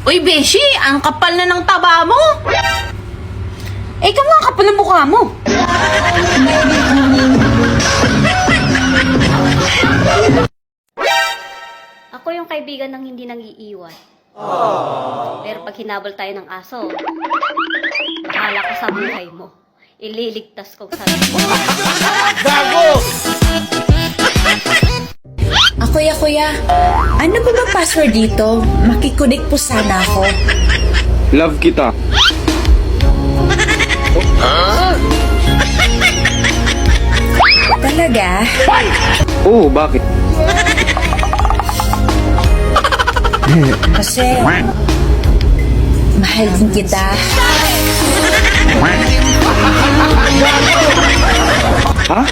Uy, Beshi, ang kapal na ng taba mo. Ikaw nga kapal ng mukha mo. Ako yung kaibigan ng hindi nang-iiwan. Pero pag hinabol tayo ng aso, bahala ko sa buhay mo. Ililigtas ko sa Kuya, ano ba bang password dito? Makikunik po sana ako. Love kita. Talaga? Oo, bakit? Kasi mahal din kita. Ha?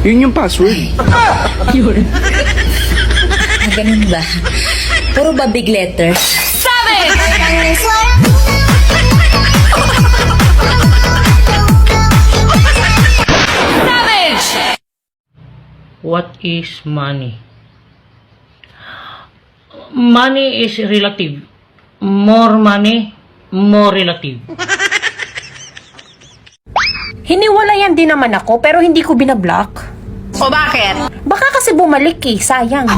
Yun yung password. Ganun ba? Puro ba big letters? What is money? Money is relative. More money, more relative. Hiniwalayan din naman ako pero hindi ko binablock. O bakit? Baka kasi bumalik eh, sayang.